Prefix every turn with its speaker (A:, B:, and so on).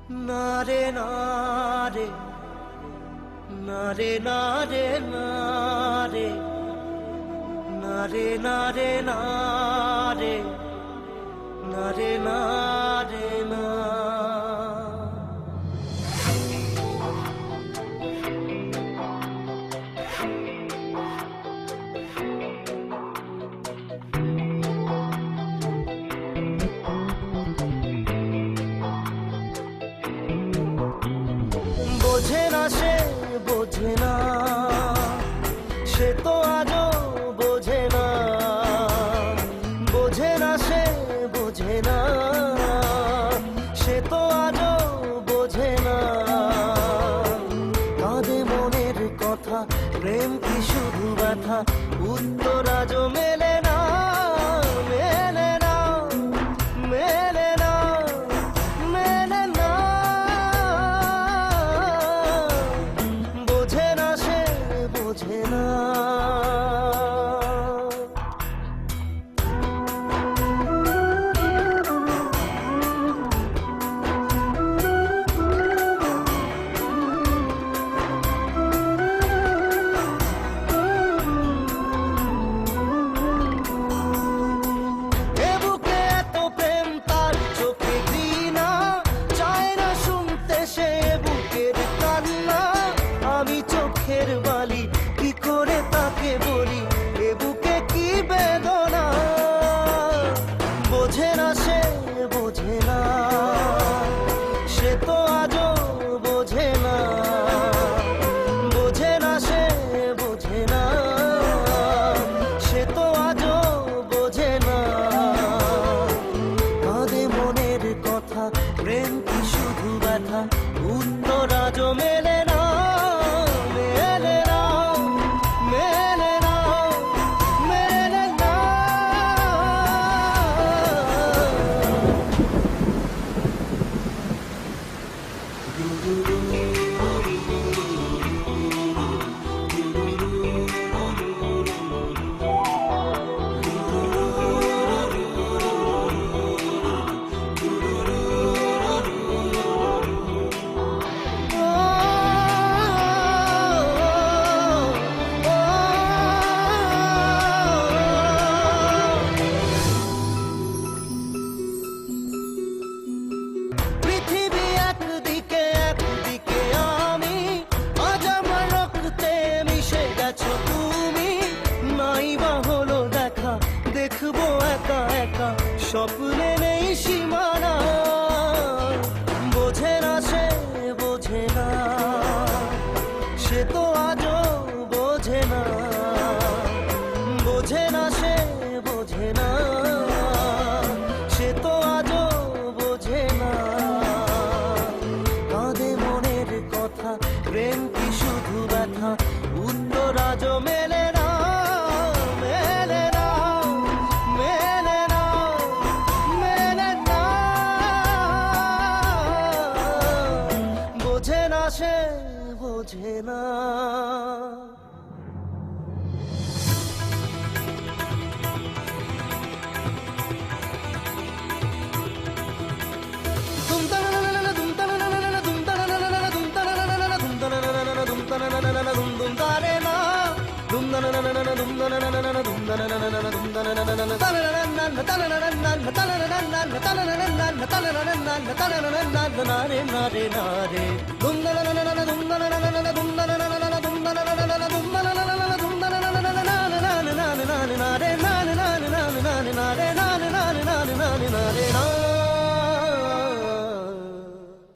A: নারে নারে নারে নারে নারে নারে নারে নারে নারে নারে না। বোঝে না সে বোঝে না, সে তো আজও বোঝে না। বোঝে না সে বোঝে না, সে তো আজও বোঝে না। কাঁদে মনের কথা, প্রেম কি শুধু ব্যথা, উত্তর আজও মেলে না, মেলে না, মেলে না, মেলে না। বোঝে না সে বোঝে না। চোখের বালি কি করে তাকে বলি, এ বুকে কি বেদনা। বোঝে না সে বোঝে না, সে তো আজও বোঝে না। বোঝে না সে বোঝে না, সে তো আজও বোঝে না। কাঁদে মনের কথা, প্রেম কি শুধু ব্যথা, উত্তর আজও মেলে না, মেলে না, মেলে না, মেলে না। দেখবো একা একা, স্বপ্নে নেই সীমানা। বোঝে না সে বোঝে না, সে তো আজও বোঝে না। বোঝে না সে বোঝে না, সে তো আজও বোঝে না। কাঁদে মনের কথা, প্রেম কি শুধু ব্যথা, উত্তর আজও মেলে না, মেলে না, মেলে না, মেলে না। বোঝে না সে বোঝে না। নারে নারে নারে